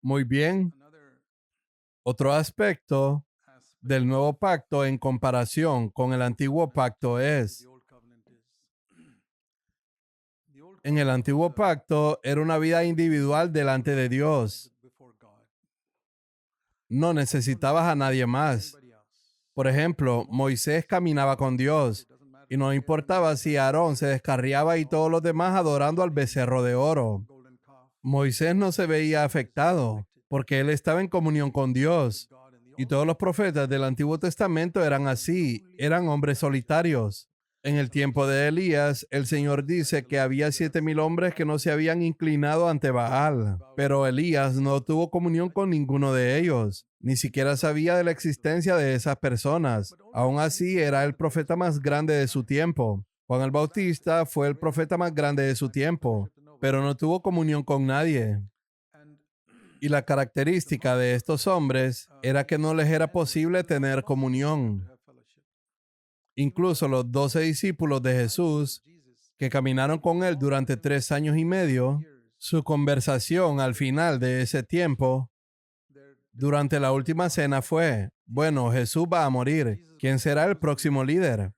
Muy bien. Otro aspecto del nuevo pacto en comparación con el antiguo pacto es, en el antiguo pacto era una vida individual delante de Dios. No necesitabas a nadie más. Por ejemplo, Moisés caminaba con Dios y no importaba si Aarón se descarriaba y todos los demás adorando al becerro de oro. Moisés no se veía afectado porque él estaba en comunión con Dios. Y todos los profetas del Antiguo Testamento eran así, eran hombres solitarios. En el tiempo de Elías, el Señor dice que había 7,000 hombres que no se habían inclinado ante Baal, pero Elías no tuvo comunión con ninguno de ellos, ni siquiera sabía de la existencia de esas personas. Aún así, era el profeta más grande de su tiempo. Juan el Bautista fue el profeta más grande de su tiempo, pero no tuvo comunión con nadie. Y la característica de estos hombres era que no les era posible tener comunión. Incluso los 12 discípulos de Jesús, que caminaron con él durante 3 años y medio, su conversación al final de ese tiempo, durante la última cena fue, bueno, Jesús va a morir. ¿Quién será el próximo líder?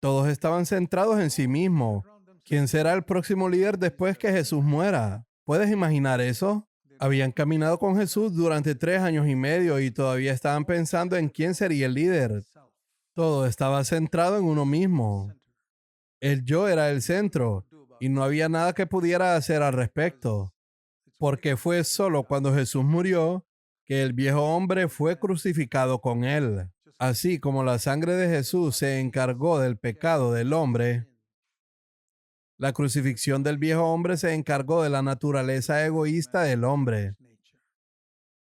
Todos estaban centrados en sí mismos. ¿Quién será el próximo líder después que Jesús muera? ¿Puedes imaginar eso? Habían caminado con Jesús durante 3 años y medio y todavía estaban pensando en quién sería el líder. Todo estaba centrado en uno mismo. El yo era el centro y no había nada que pudiera hacer al respecto, porque fue solo cuando Jesús murió que el viejo hombre fue crucificado con él. Así como la sangre de Jesús se encargó del pecado del hombre, la crucifixión del viejo hombre se encargó de la naturaleza egoísta del hombre.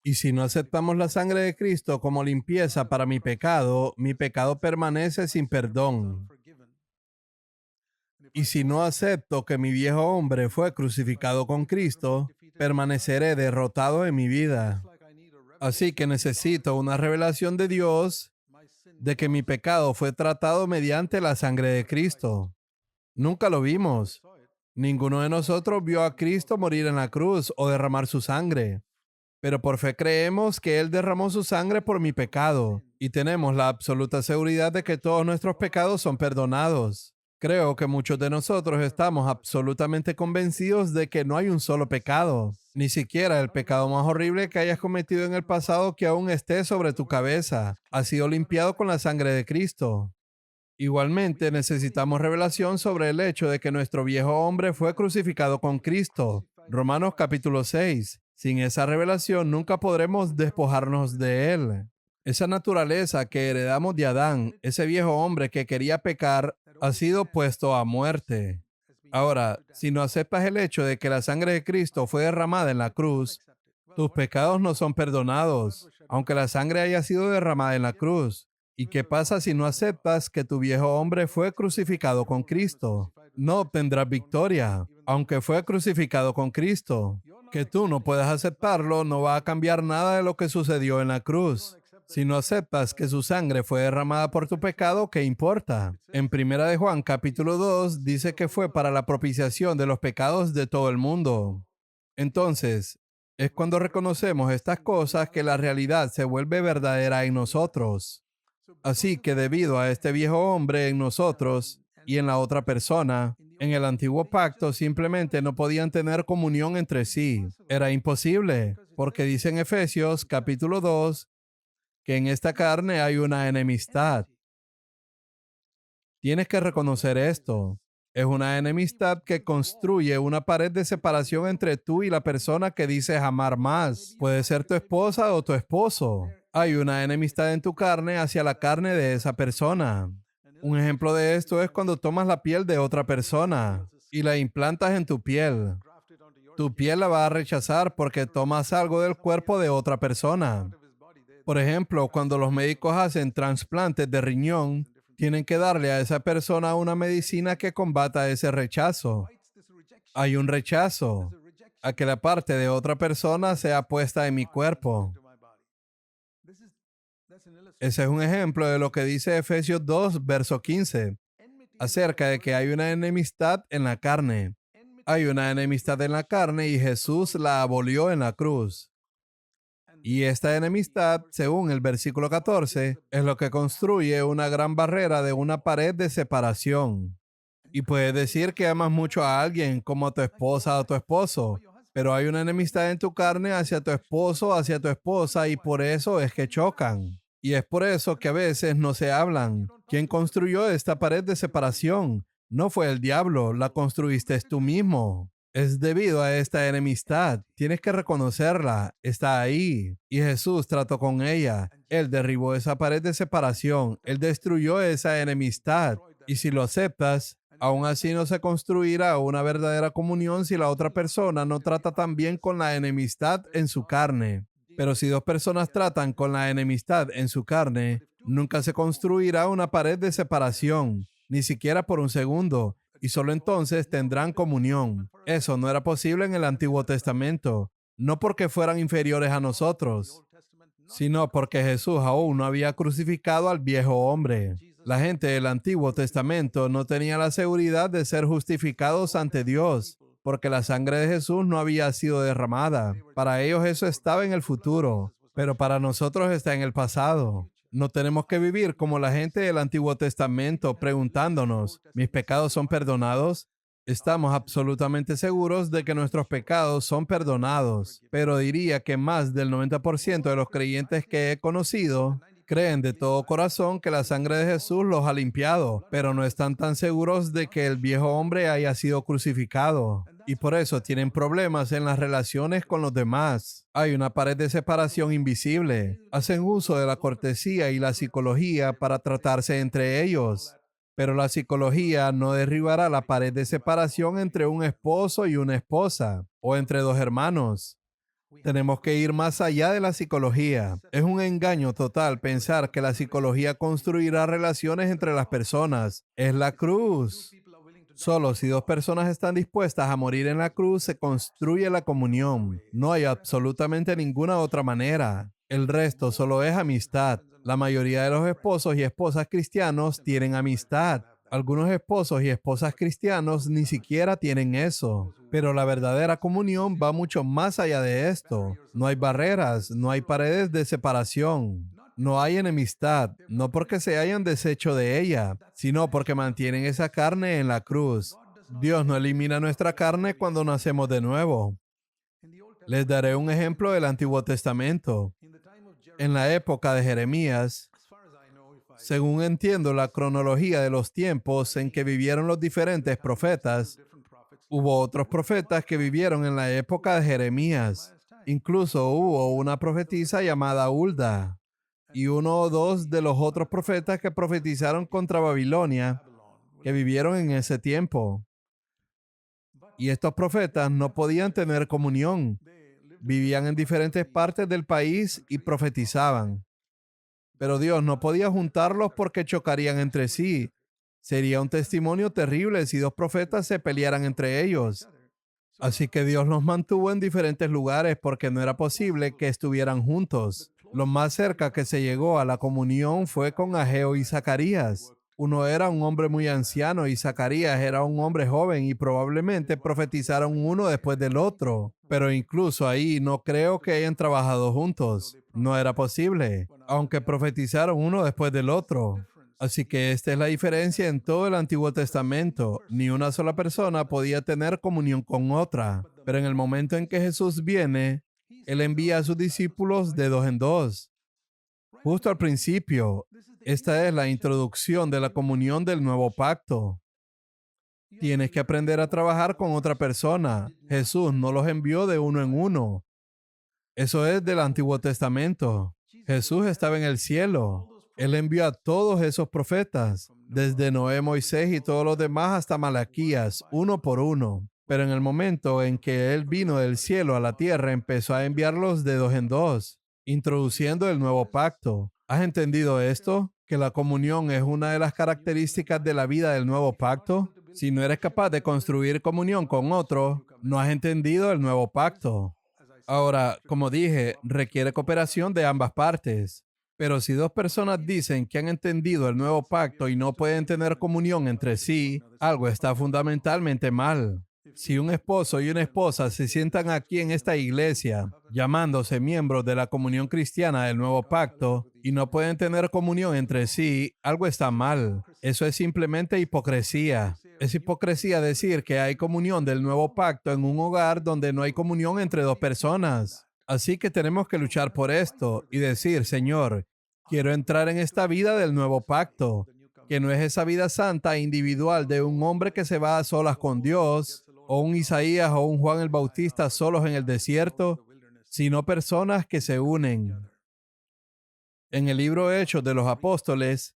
Y si no aceptamos la sangre de Cristo como limpieza para mi pecado permanece sin perdón. Y si no acepto que mi viejo hombre fue crucificado con Cristo, permaneceré derrotado en mi vida. Así que necesito una revelación de Dios de que mi pecado fue tratado mediante la sangre de Cristo. Nunca lo vimos. Ninguno de nosotros vio a Cristo morir en la cruz o derramar su sangre. Pero por fe creemos que Él derramó su sangre por mi pecado y tenemos la absoluta seguridad de que todos nuestros pecados son perdonados. Creo que muchos de nosotros estamos absolutamente convencidos de que no hay un solo pecado, ni siquiera el pecado más horrible que hayas cometido en el pasado que aún esté sobre tu cabeza. Ha sido limpiado con la sangre de Cristo. Igualmente, necesitamos revelación sobre el hecho de que nuestro viejo hombre fue crucificado con Cristo. Romanos capítulo 6. Sin esa revelación nunca podremos despojarnos de él. Esa naturaleza que heredamos de Adán, ese viejo hombre que quería pecar, ha sido puesto a muerte. Ahora, si no aceptas el hecho de que la sangre de Cristo fue derramada en la cruz, tus pecados no son perdonados, aunque la sangre haya sido derramada en la cruz. ¿Y qué pasa si no aceptas que tu viejo hombre fue crucificado con Cristo? No obtendrás victoria, aunque fue crucificado con Cristo. Que tú no puedas aceptarlo no va a cambiar nada de lo que sucedió en la cruz. Si no aceptas que su sangre fue derramada por tu pecado, ¿qué importa? En Primera de Juan capítulo 2 dice que fue para la propiciación de los pecados de todo el mundo. Entonces, es cuando reconocemos estas cosas que la realidad se vuelve verdadera en nosotros. Así que debido a este viejo hombre en nosotros y en la otra persona, en el antiguo pacto simplemente no podían tener comunión entre sí. Era imposible, porque dice en Efesios capítulo 2 que en esta carne hay una enemistad. Tienes que reconocer esto. Es una enemistad que construye una pared de separación entre tú y la persona que dices amar más. Puede ser tu esposa o tu esposo. Hay una enemistad en tu carne hacia la carne de esa persona. Un ejemplo de esto es cuando tomas la piel de otra persona y la implantas en tu piel. Tu piel la va a rechazar porque tomas algo del cuerpo de otra persona. Por ejemplo, cuando los médicos hacen trasplantes de riñón, tienen que darle a esa persona una medicina que combata ese rechazo. Hay un rechazo a que la parte de otra persona sea puesta en mi cuerpo. Ese es un ejemplo de lo que dice Efesios 2, verso 15, acerca de que hay una enemistad en la carne. Hay una enemistad en la carne y Jesús la abolió en la cruz. Y esta enemistad, según el versículo 14, es lo que construye una gran barrera de una pared de separación. Y puedes decir que amas mucho a alguien como a tu esposa o tu esposo, pero hay una enemistad en tu carne hacia tu esposo, hacia tu esposa, y por eso es que chocan. Y es por eso que a veces no se hablan. ¿Quién construyó esta pared de separación? No fue el diablo, la construiste tú mismo. Es debido a esta enemistad. Tienes que reconocerla. Está ahí. Y Jesús trató con ella. Él derribó esa pared de separación. Él destruyó esa enemistad. Y si lo aceptas, aún así no se construirá una verdadera comunión si la otra persona no trata también con la enemistad en su carne. Pero si dos personas tratan con la enemistad en su carne, nunca se construirá una pared de separación, ni siquiera por un segundo, y solo entonces tendrán comunión. Eso no era posible en el Antiguo Testamento, no porque fueran inferiores a nosotros, sino porque Jesús aún no había crucificado al viejo hombre. La gente del Antiguo Testamento no tenía la seguridad de ser justificados ante Dios, porque la sangre de Jesús no había sido derramada. Para ellos eso estaba en el futuro, pero para nosotros está en el pasado. No tenemos que vivir como la gente del Antiguo Testamento preguntándonos, ¿mis pecados son perdonados? Estamos absolutamente seguros de que nuestros pecados son perdonados, pero diría que más del 90% de los creyentes que he conocido creen de todo corazón que la sangre de Jesús los ha limpiado, pero no están tan seguros de que el viejo hombre haya sido crucificado. Y por eso tienen problemas en las relaciones con los demás. Hay una pared de separación invisible. Hacen uso de la cortesía y la psicología para tratarse entre ellos. Pero la psicología no derribará la pared de separación entre un esposo y una esposa, o entre dos hermanos. Tenemos que ir más allá de la psicología. Es un engaño total pensar que la psicología construirá relaciones entre las personas. Es la cruz. Solo si dos personas están dispuestas a morir en la cruz se construye la comunión. No hay absolutamente ninguna otra manera. El resto solo es amistad. La mayoría de los esposos y esposas cristianos tienen amistad. Algunos esposos y esposas cristianos ni siquiera tienen eso. Pero la verdadera comunión va mucho más allá de esto. No hay barreras, no hay paredes de separación. No hay enemistad, no porque se hayan deshecho de ella, sino porque mantienen esa carne en la cruz. Dios no elimina nuestra carne cuando nacemos de nuevo. Les daré un ejemplo del Antiguo Testamento. En la época de Jeremías, según entiendo la cronología de los tiempos en que vivieron los diferentes profetas, hubo otros profetas que vivieron en la época de Jeremías. Incluso hubo una profetisa llamada Hulda y uno o dos de los otros profetas que profetizaron contra Babilonia, que vivieron en ese tiempo. Y estos profetas no podían tener comunión. Vivían en diferentes partes del país y profetizaban. Pero Dios no podía juntarlos porque chocarían entre sí. Sería un testimonio terrible si dos profetas se pelearan entre ellos. Así que Dios los mantuvo en diferentes lugares porque no era posible que estuvieran juntos. Lo más cerca que se llegó a la comunión fue con Ageo y Zacarías. Uno era un hombre muy anciano y Zacarías era un hombre joven y probablemente profetizaron uno después del otro. Pero incluso ahí no creo que hayan trabajado juntos. No era posible, aunque profetizaron uno después del otro. Así que esta es la diferencia en todo el Antiguo Testamento. Ni una sola persona podía tener comunión con otra. Pero en el momento en que Jesús viene, Él envía a sus discípulos de dos en dos. Justo al principio, esta es la introducción de la comunión del nuevo pacto. Tienes que aprender a trabajar con otra persona. Jesús no los envió de uno en uno. Eso es del Antiguo Testamento. Jesús estaba en el cielo. Él envió a todos esos profetas, desde Noé, Moisés y todos los demás hasta Malaquías, uno por uno. Pero en el momento en que Él vino del cielo a la tierra, empezó a enviarlos de dos en dos, introduciendo el nuevo pacto. ¿Has entendido esto? Que la comunión es una de las características de la vida del nuevo pacto. Si no eres capaz de construir comunión con otro, no has entendido el nuevo pacto. Ahora, como dije, requiere cooperación de ambas partes. Pero si dos personas dicen que han entendido el nuevo pacto y no pueden tener comunión entre sí, algo está fundamentalmente mal. Si un esposo y una esposa se sientan aquí en esta iglesia, llamándose miembros de la comunión cristiana del nuevo pacto, y no pueden tener comunión entre sí, algo está mal. Eso es simplemente hipocresía. Es hipocresía decir que hay comunión del nuevo pacto en un hogar donde no hay comunión entre dos personas. Así que tenemos que luchar por esto y decir, Señor, quiero entrar en esta vida del nuevo pacto, que no es esa vida santa e individual de un hombre que se va a solas con Dios, o un Isaías o un Juan el Bautista solos en el desierto, sino personas que se unen. En el libro Hechos de los Apóstoles,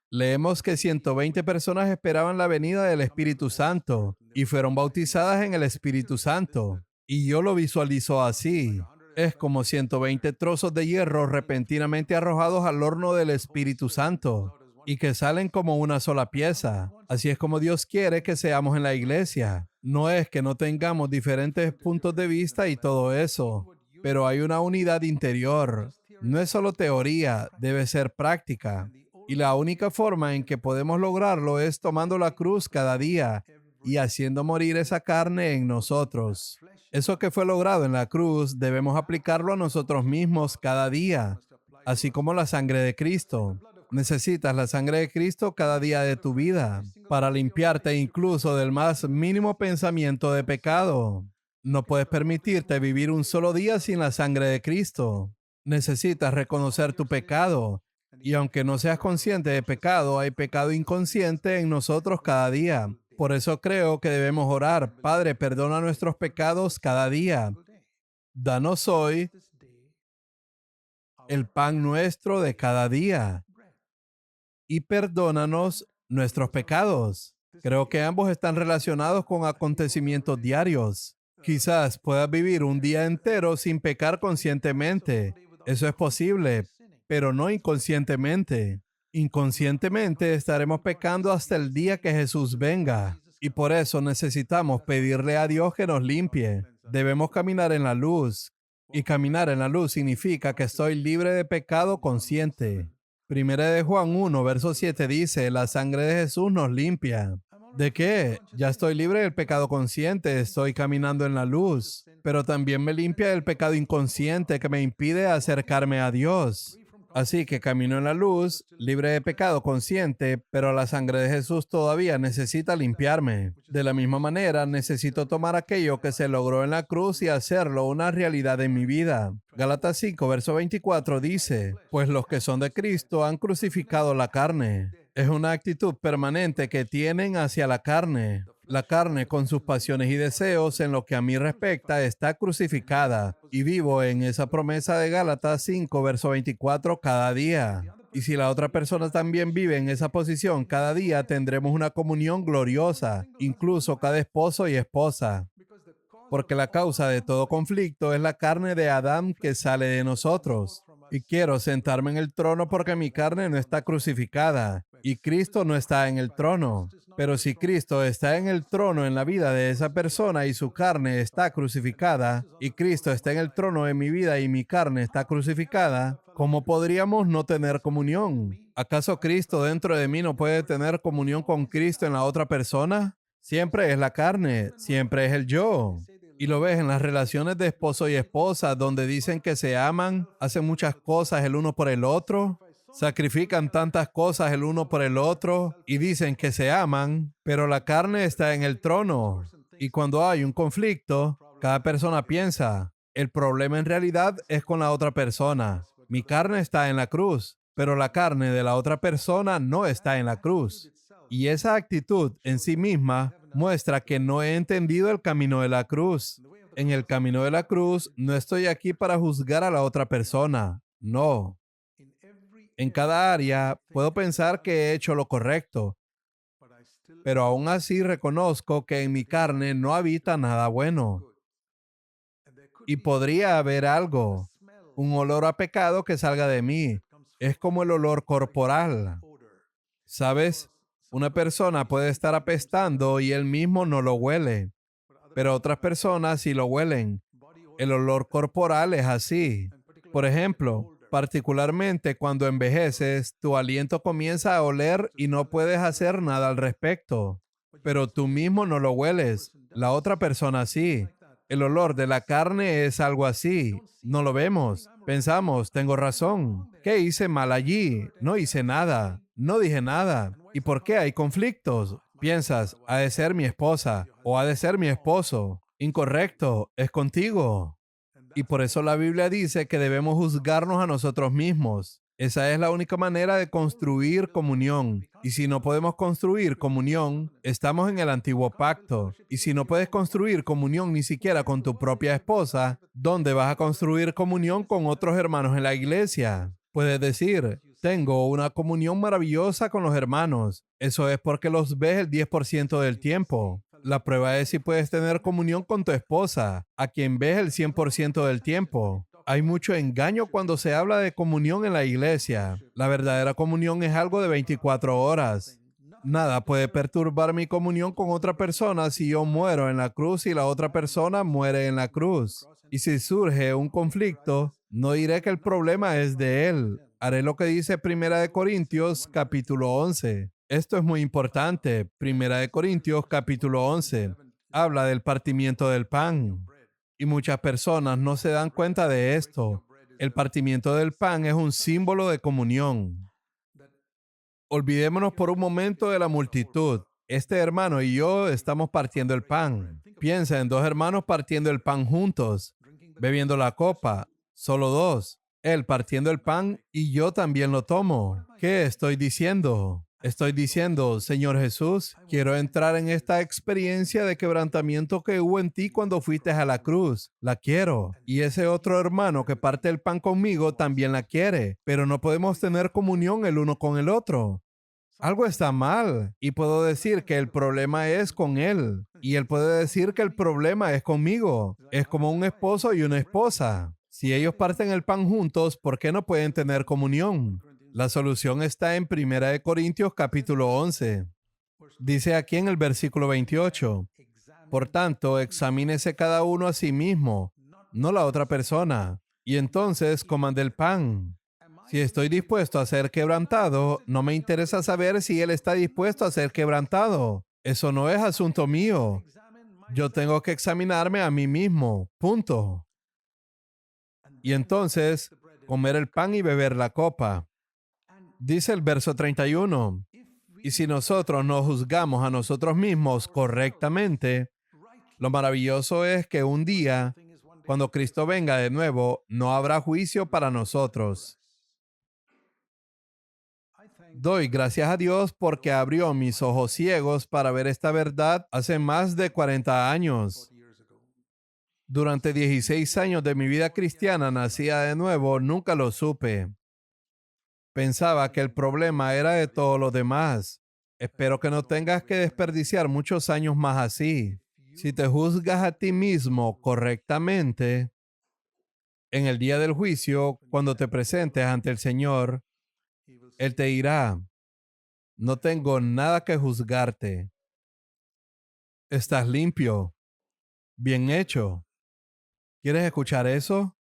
leemos que 120 personas esperaban la venida del Espíritu Santo y fueron bautizadas en el Espíritu Santo. Y yo lo visualizo así. Es como 120 trozos de hierro repentinamente arrojados al horno del Espíritu Santo y que salen como una sola pieza. Así es como Dios quiere que seamos en la iglesia. No es que no tengamos diferentes puntos de vista y todo eso, pero hay una unidad interior. No es solo teoría, debe ser práctica. Y la única forma en que podemos lograrlo es tomando la cruz cada día y haciendo morir esa carne en nosotros. Eso que fue logrado en la cruz, debemos aplicarlo a nosotros mismos cada día, así como la sangre de Cristo. Necesitas la sangre de Cristo cada día de tu vida para limpiarte incluso del más mínimo pensamiento de pecado. No puedes permitirte vivir un solo día sin la sangre de Cristo. Necesitas reconocer tu pecado. Y aunque no seas consciente de pecado, hay pecado inconsciente en nosotros cada día. Por eso creo que debemos orar. Padre, perdona nuestros pecados cada día. Danos hoy el pan nuestro de cada día. Y perdónanos nuestros pecados. Creo que ambos están relacionados con acontecimientos diarios. Quizás puedas vivir un día entero sin pecar conscientemente. Eso es posible, pero no inconscientemente. Inconscientemente estaremos pecando hasta el día que Jesús venga. Y por eso necesitamos pedirle a Dios que nos limpie. Debemos caminar en la luz. Y caminar en la luz significa que estoy libre de pecado consciente. Primera de Juan 1, verso 7 dice, la sangre de Jesús nos limpia. ¿De qué? Ya estoy libre del pecado consciente, estoy caminando en la luz, pero también me limpia del pecado inconsciente que me impide acercarme a Dios. Así que camino en la luz, libre de pecado consciente, pero la sangre de Jesús todavía necesita limpiarme. De la misma manera, necesito tomar aquello que se logró en la cruz y hacerlo una realidad en mi vida. Gálatas 5, verso 24 dice, pues los que son de Cristo han crucificado la carne. Es una actitud permanente que tienen hacia la carne. La carne con sus pasiones y deseos en lo que a mí respecta está crucificada y vivo en esa promesa de Gálatas 5, verso 24 cada día. Y si la otra persona también vive en esa posición, cada día tendremos una comunión gloriosa, incluso cada esposo y esposa. Porque la causa de todo conflicto es la carne de Adán que sale de nosotros. Y quiero sentarme en el trono porque mi carne no está crucificada y Cristo no está en el trono. Pero si Cristo está en el trono en la vida de esa persona y su carne está crucificada, y Cristo está en el trono en mi vida y mi carne está crucificada, ¿cómo podríamos no tener comunión? ¿Acaso Cristo dentro de mí no puede tener comunión con Cristo en la otra persona? Siempre es la carne, siempre es el yo. Y lo ves en las relaciones de esposo y esposa, donde dicen que se aman, hacen muchas cosas el uno por el otro, sacrifican tantas cosas el uno por el otro y dicen que se aman, pero la carne está en el trono. Y cuando hay un conflicto, cada persona piensa, el problema en realidad es con la otra persona. Mi carne está en la cruz, pero la carne de la otra persona no está en la cruz. Y esa actitud en sí misma muestra que no he entendido el camino de la cruz. En el camino de la cruz no estoy aquí para juzgar a la otra persona. No. En cada área puedo pensar que he hecho lo correcto, pero aún así reconozco que en mi carne no habita nada bueno. Y podría haber algo, un olor a pecado que salga de mí. Es como el olor corporal. ¿Sabes? Una persona puede estar apestando y él mismo no lo huele, pero otras personas sí lo huelen. El olor corporal es así. Por ejemplo, particularmente cuando envejeces, tu aliento comienza a oler y no puedes hacer nada al respecto, pero tú mismo no lo hueles. La otra persona sí. El olor de la carne es algo así. No lo vemos. Pensamos, tengo razón. ¿Qué hice mal allí? No hice nada. No dije nada. ¿Y por qué hay conflictos? Piensas, ha de ser mi esposa o ha de ser mi esposo. Incorrecto, es contigo. Y por eso la Biblia dice que debemos juzgarnos a nosotros mismos. Esa es la única manera de construir comunión. Y si no podemos construir comunión, estamos en el antiguo pacto. Y si no puedes construir comunión ni siquiera con tu propia esposa, ¿dónde vas a construir comunión con otros hermanos en la iglesia? Puedes decir, tengo una comunión maravillosa con los hermanos. Eso es porque los ves el 10% del tiempo. La prueba es si puedes tener comunión con tu esposa, a quien ves el 100% del tiempo. Hay mucho engaño cuando se habla de comunión en la iglesia. La verdadera comunión es algo de 24 horas. Nada puede perturbar mi comunión con otra persona si yo muero en la cruz y la otra persona muere en la cruz. Y si surge un conflicto, no diré que el problema es de él. Haré lo que dice Primera de Corintios capítulo 11. Esto es muy importante. Primera de Corintios capítulo 11 habla del partimiento del pan. Y muchas personas no se dan cuenta de esto. El partimiento del pan es un símbolo de comunión. Olvidémonos por un momento de la multitud. Este hermano y yo estamos partiendo el pan. Piensa en dos hermanos partiendo el pan juntos, bebiendo la copa. Solo dos. Él partiendo el pan y yo también lo tomo. ¿Qué estoy diciendo? Estoy diciendo, Señor Jesús, quiero entrar en esta experiencia de quebrantamiento que hubo en ti cuando fuiste a la cruz. La quiero. Y ese otro hermano que parte el pan conmigo también la quiere. Pero no podemos tener comunión el uno con el otro. Algo está mal. Y puedo decir que el problema es con él. Y él puede decir que el problema es conmigo. Es como un esposo y una esposa. Si ellos parten el pan juntos, ¿por qué no pueden tener comunión? La solución está en Primera de Corintios capítulo 11. Dice aquí en el versículo 28. Por tanto, examínese cada uno a sí mismo, no la otra persona, y entonces coman del pan. Si estoy dispuesto a ser quebrantado, no me interesa saber si él está dispuesto a ser quebrantado. Eso no es asunto mío. Yo tengo que examinarme a mí mismo. Punto. Y entonces, comer el pan y beber la copa. Dice el verso 31. Y si nosotros nos juzgamos a nosotros mismos correctamente, lo maravilloso es que un día, cuando Cristo venga de nuevo, no habrá juicio para nosotros. Doy gracias a Dios porque abrió mis ojos ciegos para ver esta verdad hace más de 40 años. Durante 16 años de mi vida cristiana nacida de nuevo, nunca lo supe. Pensaba que el problema era de todos los demás. Espero que no tengas que desperdiciar muchos años más así. Si te juzgas a ti mismo correctamente, en el día del juicio, cuando te presentes ante el Señor, Él te dirá, no tengo nada que juzgarte. Estás limpio, bien hecho. ¿Quieres escuchar eso?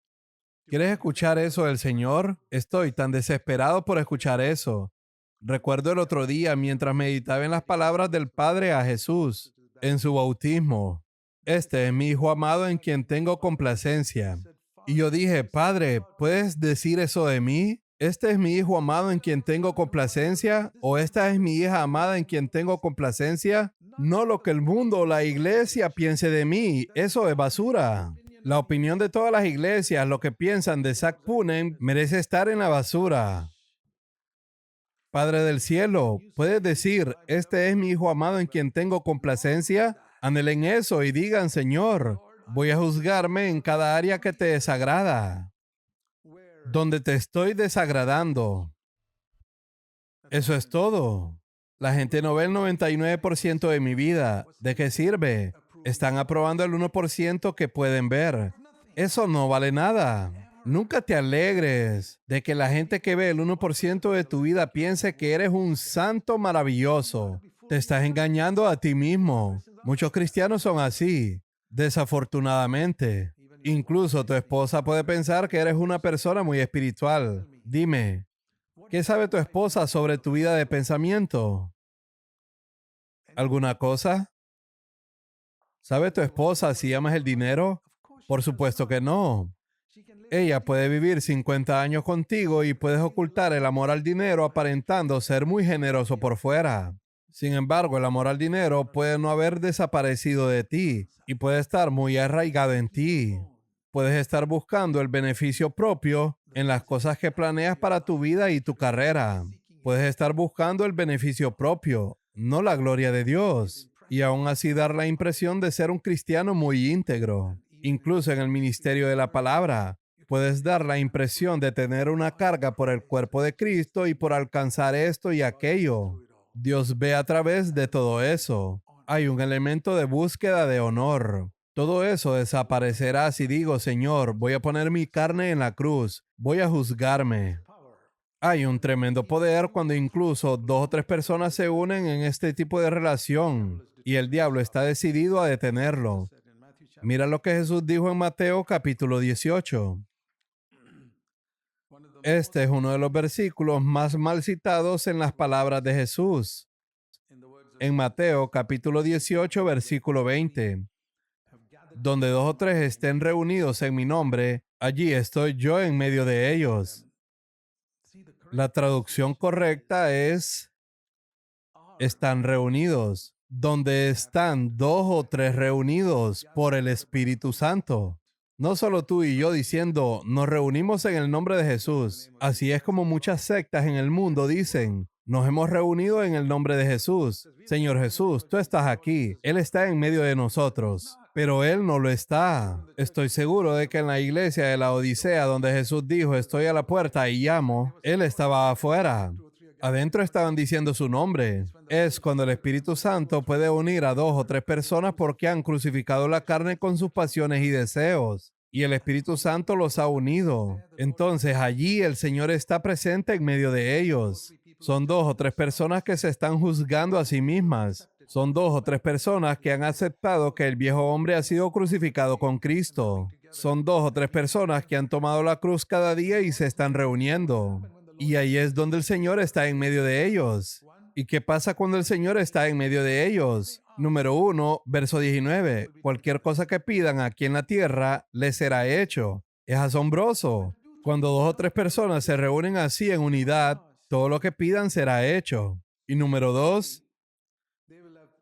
¿Quieres escuchar eso del Señor? Estoy tan desesperado por escuchar eso. Recuerdo el otro día mientras meditaba en las palabras del Padre a Jesús en su bautismo. Este es mi Hijo amado en quien tengo complacencia. Y yo dije, Padre, ¿puedes decir eso de mí? ¿Este es mi Hijo amado en quien tengo complacencia? ¿O esta es mi hija amada en quien tengo complacencia? No lo que el mundo o la iglesia piense de mí. Eso es basura. La opinión de todas las iglesias, lo que piensan de Zac Poonen, merece estar en la basura. Padre del cielo, ¿puedes decir, este es mi Hijo amado en quien tengo complacencia? Anhelen eso y digan, Señor, voy a juzgarme en cada área que te desagrada, donde te estoy desagradando. Eso es todo. La gente no ve el 99% de mi vida. ¿De qué sirve? Están aprobando el 1% que pueden ver. Eso no vale nada. Nunca te alegres de que la gente que ve el 1% de tu vida piense que eres un santo maravilloso. Te estás engañando a ti mismo. Muchos cristianos son así, desafortunadamente. Incluso tu esposa puede pensar que eres una persona muy espiritual. Dime, ¿qué sabe tu esposa sobre tu vida de pensamiento? ¿Alguna cosa? ¿Sabe tu esposa si amas el dinero? Por supuesto que no. Ella puede vivir 50 años contigo y puedes ocultar el amor al dinero aparentando ser muy generoso por fuera. Sin embargo, el amor al dinero puede no haber desaparecido de ti y puede estar muy arraigado en ti. Puedes estar buscando el beneficio propio en las cosas que planeas para tu vida y tu carrera. Puedes estar buscando el beneficio propio, no la gloria de Dios, y aún así dar la impresión de ser un cristiano muy íntegro. Incluso en el ministerio de la palabra, puedes dar la impresión de tener una carga por el cuerpo de Cristo y por alcanzar esto y aquello. Dios ve a través de todo eso. Hay un elemento de búsqueda de honor. Todo eso desaparecerá si digo, Señor, voy a poner mi carne en la cruz, voy a juzgarme. Hay un tremendo poder cuando incluso 2 o 3 personas se unen en este tipo de relación y el diablo está decidido a detenerlo. Mira lo que Jesús dijo en Mateo capítulo 18. Este es uno de los versículos más mal citados en las palabras de Jesús. En Mateo capítulo 18, versículo 20. Donde 2 o 3 estén reunidos en mi nombre, allí estoy yo en medio de ellos. La traducción correcta es están reunidos. Donde están 2 o 3 reunidos por el Espíritu Santo. No solo tú y yo diciendo, nos reunimos en el nombre de Jesús. Así es como muchas sectas en el mundo dicen, nos hemos reunido en el nombre de Jesús. Señor Jesús, tú estás aquí. Él está en medio de nosotros. Pero Él no lo está. Estoy seguro de que en la iglesia de la Odisea, donde Jesús dijo, estoy a la puerta y llamo, Él estaba afuera. Adentro estaban diciendo su nombre. Es cuando el Espíritu Santo puede unir a 2 o 3 personas porque han crucificado la carne con sus pasiones y deseos. Y el Espíritu Santo los ha unido. Entonces allí el Señor está presente en medio de ellos. Son 2 o 3 personas que se están juzgando a sí mismas. Son 2 o 3 personas que han aceptado que el viejo hombre ha sido crucificado con Cristo. Son 2 o 3 personas que han tomado la cruz cada día y se están reuniendo. Y ahí es donde el Señor está en medio de ellos. ¿Y qué pasa cuando el Señor está en medio de ellos? Número 1, verso 19. Cualquier cosa que pidan aquí en la tierra, les será hecho. Es asombroso. Cuando 2 o 3 personas se reúnen así en unidad, todo lo que pidan será hecho. Y número 2,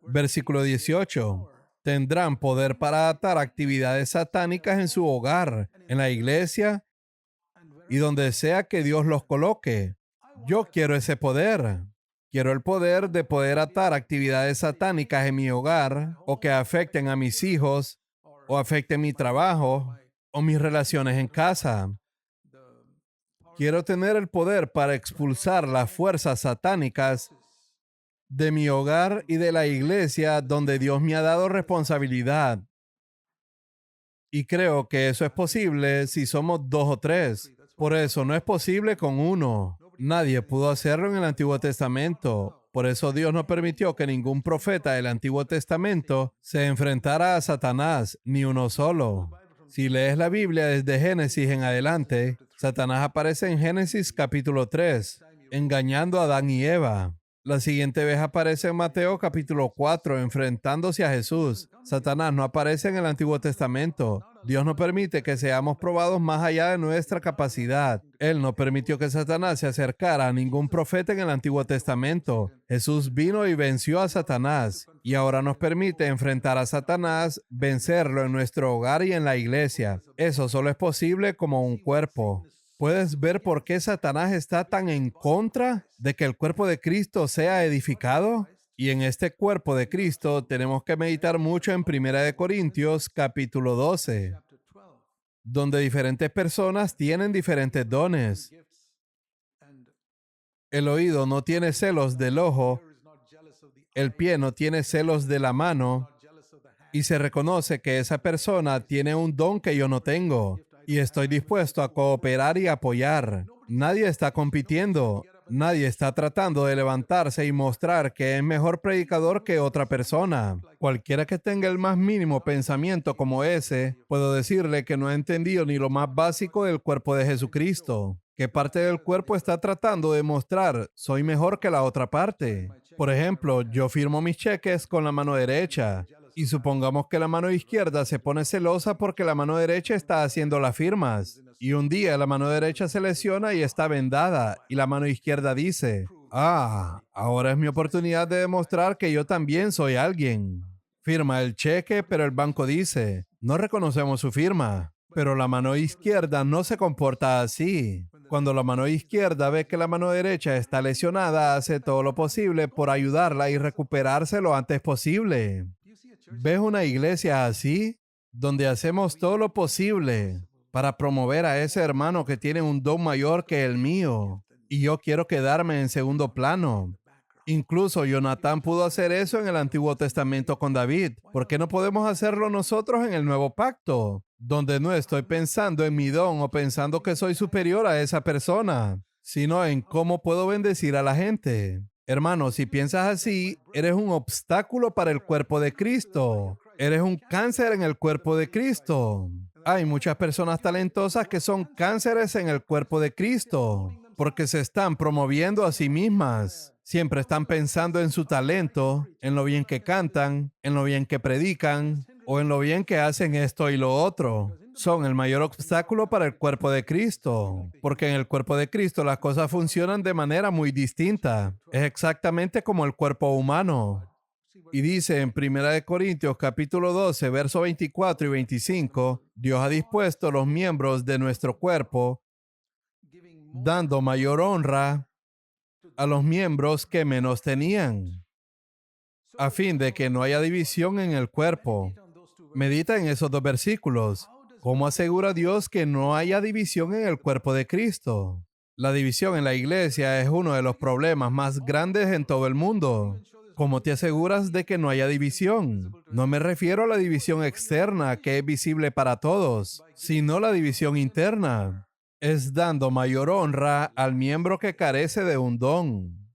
versículo 18. Tendrán poder para atar actividades satánicas en su hogar, en la iglesia y donde sea que Dios los coloque. Yo quiero ese poder. Quiero el poder de poder atar actividades satánicas en mi hogar o que afecten a mis hijos o afecten mi trabajo o mis relaciones en casa. Quiero tener el poder para expulsar las fuerzas satánicas de mi hogar y de la iglesia donde Dios me ha dado responsabilidad. Y creo que eso es posible si somos 2 o 3. Por eso no es posible con uno. Nadie pudo hacerlo en el Antiguo Testamento. Por eso Dios no permitió que ningún profeta del Antiguo Testamento se enfrentara a Satanás, ni uno solo. Si lees la Biblia desde Génesis en adelante, Satanás aparece en Génesis capítulo 3, engañando a Adán y Eva. La siguiente vez aparece en Mateo capítulo 4, enfrentándose a Jesús. Satanás no aparece en el Antiguo Testamento. Dios no permite que seamos probados más allá de nuestra capacidad. Él no permitió que Satanás se acercara a ningún profeta en el Antiguo Testamento. Jesús vino y venció a Satanás. Y ahora nos permite enfrentar a Satanás, vencerlo en nuestro hogar y en la iglesia. Eso solo es posible como un cuerpo. ¿Puedes ver por qué Satanás está tan en contra de que el cuerpo de Cristo sea edificado? Y en este cuerpo de Cristo tenemos que meditar mucho en 1 Corintios capítulo 12, donde diferentes personas tienen diferentes dones. El oído no tiene celos del ojo, el pie no tiene celos de la mano, y se reconoce que esa persona tiene un don que yo no tengo. Y estoy dispuesto a cooperar y apoyar. Nadie está compitiendo. Nadie está tratando de levantarse y mostrar que es mejor predicador que otra persona. Cualquiera que tenga el más mínimo pensamiento como ese, puedo decirle que no ha entendido ni lo más básico del cuerpo de Jesucristo. ¿Qué parte del cuerpo está tratando de mostrar? Soy mejor que la otra parte. Por ejemplo, yo firmo mis cheques con la mano derecha. Y supongamos que la mano izquierda se pone celosa porque la mano derecha está haciendo las firmas. Y un día la mano derecha se lesiona y está vendada. Y la mano izquierda dice, ahora es mi oportunidad de demostrar que yo también soy alguien. Firma el cheque, pero el banco dice, no reconocemos su firma. Pero la mano izquierda no se comporta así. Cuando la mano izquierda ve que la mano derecha está lesionada, hace todo lo posible por ayudarla y recuperarse lo antes posible. ¿Ves una iglesia así? Donde hacemos todo lo posible para promover a ese hermano que tiene un don mayor que el mío. Y yo quiero quedarme en segundo plano. Incluso Jonatán pudo hacer eso en el Antiguo Testamento con David. ¿Por qué no podemos hacerlo nosotros en el Nuevo Pacto? Donde no estoy pensando en mi don o pensando que soy superior a esa persona, sino en cómo puedo bendecir a la gente. Hermano, si piensas así, eres un obstáculo para el cuerpo de Cristo. Eres un cáncer en el cuerpo de Cristo. Hay muchas personas talentosas que son cánceres en el cuerpo de Cristo porque se están promoviendo a sí mismas. Siempre están pensando en su talento, en lo bien que cantan, en lo bien que predican o en lo bien que hacen esto y lo otro. Son el mayor obstáculo para el cuerpo de Cristo, porque en el cuerpo de Cristo las cosas funcionan de manera muy distinta. Es exactamente como el cuerpo humano. Y dice en 1 Corintios capítulo 12, verso 24 y 25, Dios ha dispuesto los miembros de nuestro cuerpo, dando mayor honra a los miembros que menos tenían, a fin de que no haya división en el cuerpo. Medita en esos dos versículos. ¿Cómo asegura Dios que no haya división en el cuerpo de Cristo? La división en la iglesia es uno de los problemas más grandes en todo el mundo. ¿Cómo te aseguras de que no haya división? No me refiero a la división externa que es visible para todos, sino la división interna. Es dando mayor honra al miembro que carece de un don.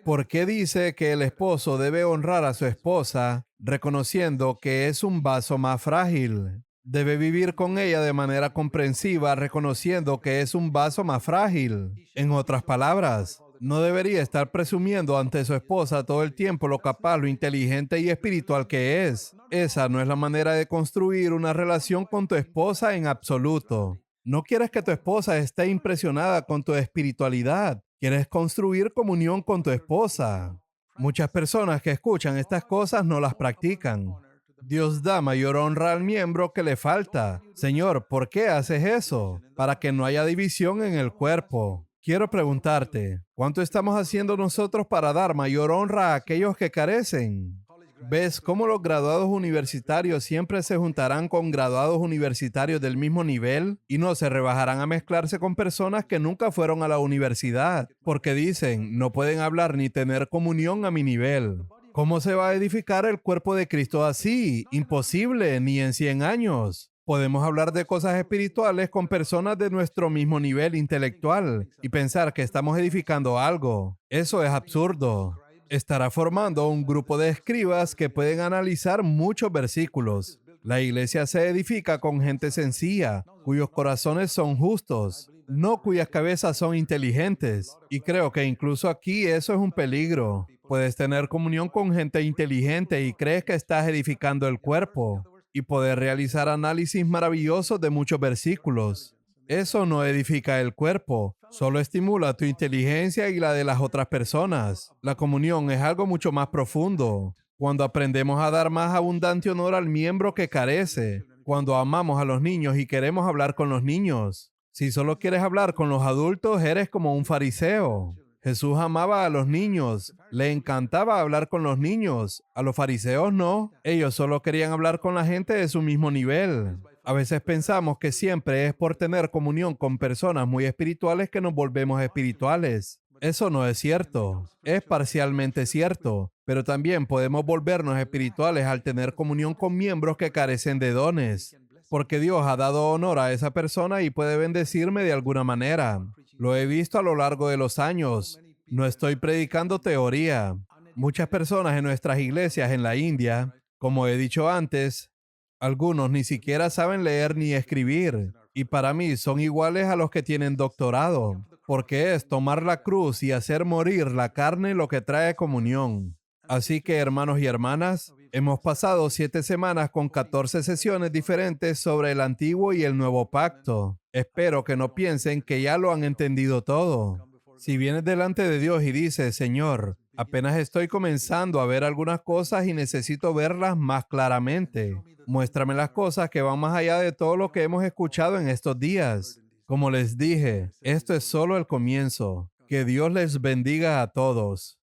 ¿Por qué dice que el esposo debe honrar a su esposa, reconociendo que es un vaso más frágil? Debe vivir con ella de manera comprensiva, reconociendo que es un vaso más frágil. En otras palabras, no debería estar presumiendo ante su esposa todo el tiempo lo capaz, lo inteligente y espiritual que es. Esa no es la manera de construir una relación con tu esposa en absoluto. No quieres que tu esposa esté impresionada con tu espiritualidad. Quieres construir comunión con tu esposa. Muchas personas que escuchan estas cosas no las practican. Dios da mayor honra al miembro que le falta. Señor, ¿por qué haces eso? Para que no haya división en el cuerpo. Quiero preguntarte, ¿cuánto estamos haciendo nosotros para dar mayor honra a aquellos que carecen? ¿Ves cómo los graduados universitarios siempre se juntarán con graduados universitarios del mismo nivel y no se rebajarán a mezclarse con personas que nunca fueron a la universidad? Porque dicen, no pueden hablar ni tener comunión a mi nivel. ¿Cómo se va a edificar el cuerpo de Cristo así? Imposible, ni en 100 años. Podemos hablar de cosas espirituales con personas de nuestro mismo nivel intelectual y pensar que estamos edificando algo. Eso es absurdo. Estará formando un grupo de escribas que pueden analizar muchos versículos. La iglesia se edifica con gente sencilla, cuyos corazones son justos, no cuyas cabezas son inteligentes. Y creo que incluso aquí eso es un peligro. Puedes tener comunión con gente inteligente y crees que estás edificando el cuerpo y poder realizar análisis maravillosos de muchos versículos. Eso no edifica el cuerpo, solo estimula tu inteligencia y la de las otras personas. La comunión es algo mucho más profundo. Cuando aprendemos a dar más abundante honor al miembro que carece, cuando amamos a los niños y queremos hablar con los niños. Si solo quieres hablar con los adultos, eres como un fariseo. Jesús amaba a los niños, le encantaba hablar con los niños. A los fariseos no, ellos solo querían hablar con la gente de su mismo nivel. A veces pensamos que siempre es por tener comunión con personas muy espirituales que nos volvemos espirituales. Eso no es cierto. Es parcialmente cierto, pero también podemos volvernos espirituales al tener comunión con miembros que carecen de dones, porque Dios ha dado honor a esa persona y puede bendecirme de alguna manera. Lo he visto a lo largo de los años. No estoy predicando teoría. Muchas personas en nuestras iglesias en la India, como he dicho antes, algunos ni siquiera saben leer ni escribir, y para mí son iguales a los que tienen doctorado, porque es tomar la cruz y hacer morir la carne lo que trae comunión. Así que, hermanos y hermanas, Hemos pasado 7 semanas con 14 sesiones diferentes sobre el antiguo y el nuevo pacto. Espero que no piensen que ya lo han entendido todo. Si vienes delante de Dios y dices, Señor, apenas estoy comenzando a ver algunas cosas y necesito verlas más claramente. Muéstrame las cosas que van más allá de todo lo que hemos escuchado en estos días. Como les dije, esto es solo el comienzo. Que Dios les bendiga a todos.